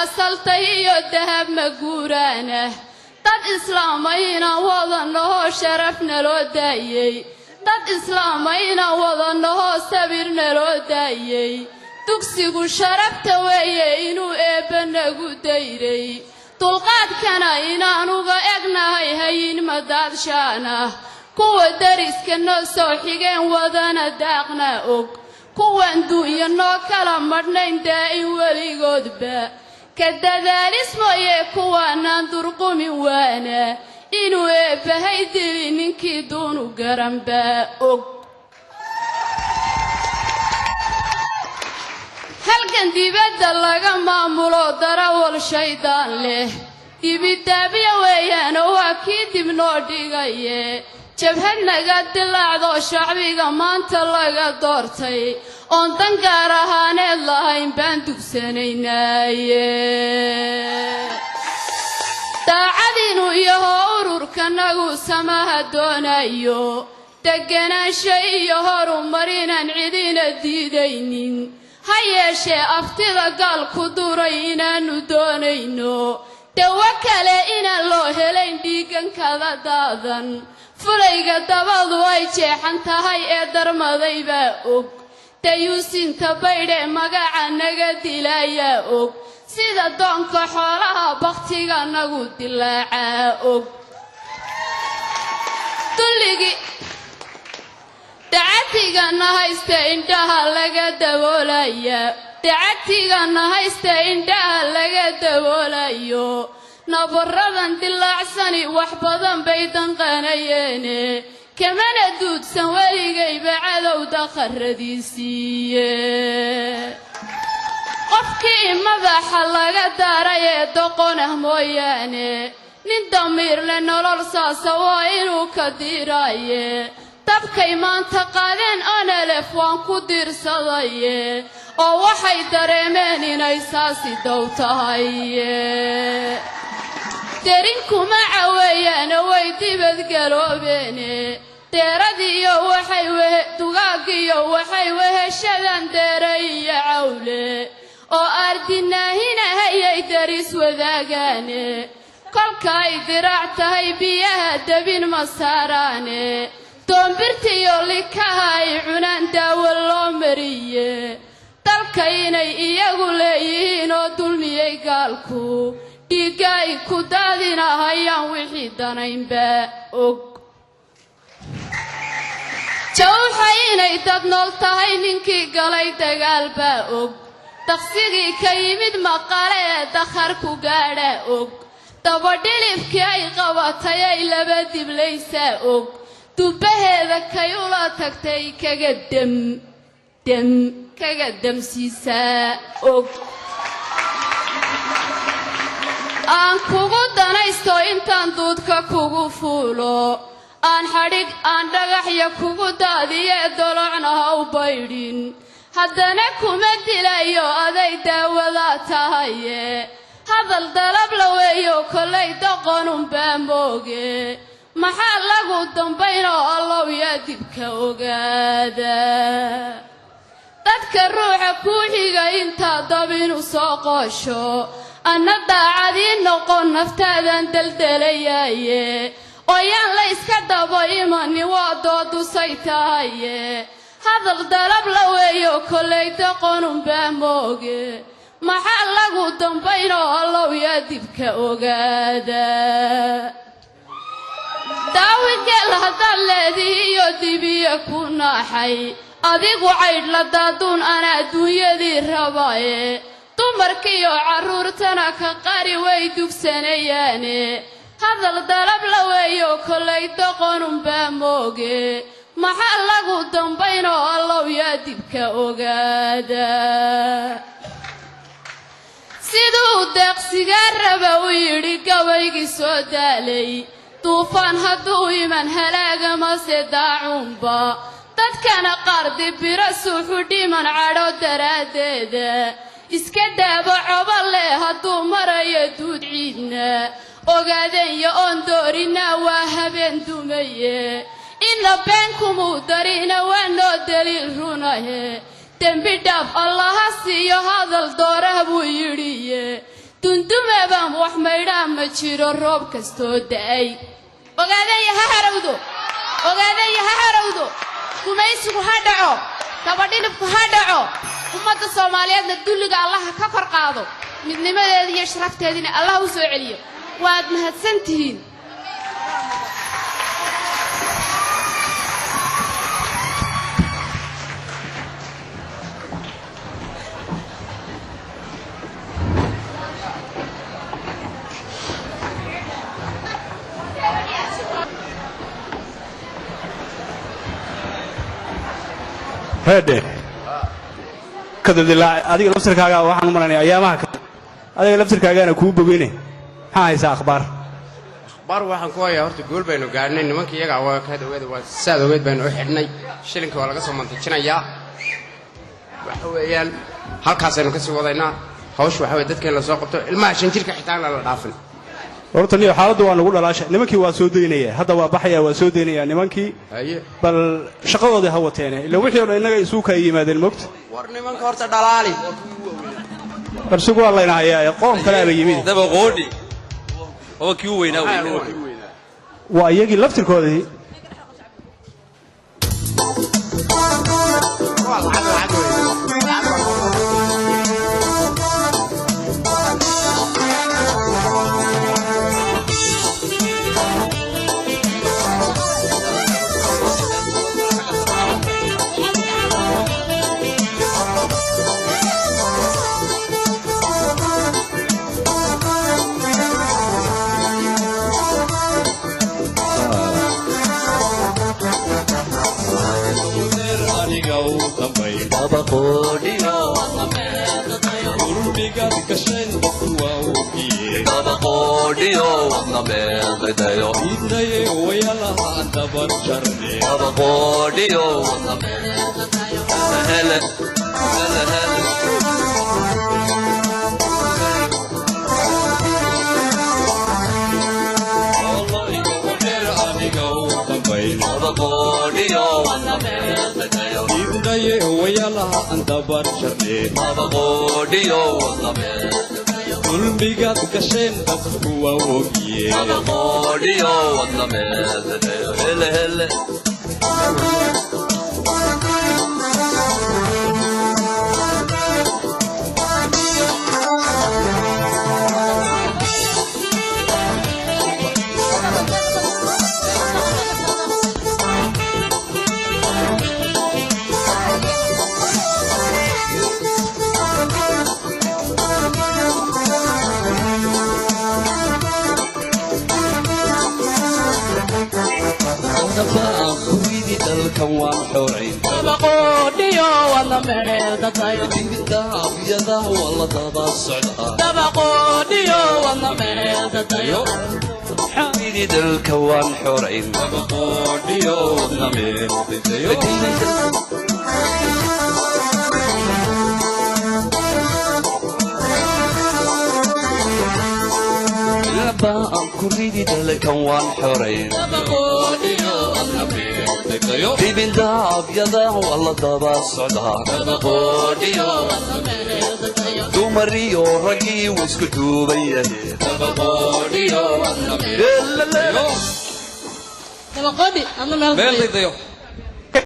أصلتي الذهب مجورانه dad islaamayna wadanaho sharafna loo daayay dad islaamayna wadanaho sabirna loo daayay dugsigu sharafta weeye inuu eebanagu dayray dulqaadkana inaanuga egnahay hayin madaadshaana kuwa dariska noo soo xigeen wadana daaqna og kuwan duuya noo kala madhnayn daa'in weligoodba كدذالس مويه كوانا درقومي وانا إنو إبهاي دلي ننكي دونو قرنبا هل كان ديباد اللغا مامولو دراول شيطان له ديباد دابيا ويانا واكيد منو ديغايه جبهدنا قد اللعضو شعبي غمان تلغا دورتي on dangaarahaanee lahayn baan dugsanaynaye daacadiinu iyo ururkanagu samaha doonayo deganaansho iyo horumarinaan cidina diidaynin ha yeeshee aftida gaalku duray inaanu doonayno dawo kale inaan loo helayn dhiigan kala daadan fulayga dabadu ay jeexan tahay ee darmadaybaa og tayuusin tabayde magaca naga dilaya og sida doonka xoolaha baqtiga nagu dilaaca og dulligi dacatiga nahaysta indhaha laga daboolaya dacatiga nahaysta indhaha laga daboolayo nabaradan dilaacsani wax badan bay danqanayeene كمان دود سوالي بعدو دخرديسية قفكي مذاح اللغة داري دقونه موياني ندمير لنررسا سوائنو كديراي تبكي ما انتقادين أنا لفوان كدير صداي أو وحي دريماني نيساسي دوتاي ترينكو معاويانا ويدي بدقلوبيني تيراديو وحي دوغاقيو وحي وهشدان ديري عولي او اردنا هنا هيا دريس وذاقاني كلكاي دراعتهاي بيها دبين مساراني تومبرتيو لكاهاي عنان داولو مريه dalkaynay iyagu leeyihiin oo dulmiyay gaalku dhiigay ku daadinahayaan wixii danaynba og jawxaynay dad nool tahay ninkii galay dagaalba og taqsigii ka yimid maqale ee dakhar ku gaadha og dabadhilibkii ay qabatay ay laba diblaysa og dubaheeda kay ula tagtay kaga kaga damsiisaa og aan kugu danaysto intaan duudka kugu fuulo aan xadhig aan dhagaxya kugu daadiye dolocna ha u baydhin haddana kuma dilayo aday daawada tahaye hadal dalab la weeyo kollay doqonunbaa mooge maxaa lagu dambaynoo allow yaa dibka ogaada dadka ruuxa ku xiga intaa dabinu soo qoosho anna daacadii noqon naftaadan daldalayaaye ooyaan la iska dabo imani waa doodusay tahaye hadal dalab la weeyo kollay doqonunbaa mooge maxaa lagu dambaynoo allow yaa dibka ogaada daawigeel haddaad leedihiyo dibiya ku naaxay adigu caydh la daaduun ana adduunyadii rabaye dumarkiiyo carruurtana ka qari way dugsanayaane hadal dalab la weeyo kollay doqonunbaa mooge maxaa lagu dambaynoo allow yaa dibka ogaada siduu deeqsigaa raba u yidhi gabaygii soo daalay duufaan hadduu iman halaagamase daacunba dadkana qaar dibira suuxu dhiman cadho daraaddeeda iska daabo coba leh hadduu marayo duud ciidna ogaadenya oon doorina waa habeen dumaye inna beenkumuu darina waa noo daliil runahe dembi dhaaf allaha siiyo hadal doorah buu yidhiye nidaam wax maydhaan ma jiro roob kastoo da'ay ogaadaya ha harowdo gumaysigu ha dhaco dabadhinibku ha dhaco ummadda Soomaaliyeedna dulliga Allah ka kor qaado midnimadeeda iyo sharafteedina Allah u soo celiyo waad mahadsantihiin هذا كذا دلع هذيك لبسر كاجا وحنا مرني أيامها هذيك لبسر كاجا أنا كوب بيني هاي أخبار waxaan ku hayaa horta gool baynu gaarnay nimankii iyaga waa ka saad baynu u xidhnay shilinka waa laga soo mantajinayaa waxa weeyaan halkaas aynu ka sii wadaynaa hawshu waxa weey dadkeen la soo qabto ilmaha shan jirka xitaa la dhaafin horta niyo xaaladdu waa nagu dhalaashay nimankii waa soo deynaya hadda waa baxaya waa soo deynaya nimankii bal shaqadoodii ha wateen ila wixii oo inaga isu ka yimaadeen moogta war nimanka horta dhalaali arsugu waa layna hayaa qoom kale ay yimid daba qoodhi oo kii weynaa waa iyagii laftirkoodii meel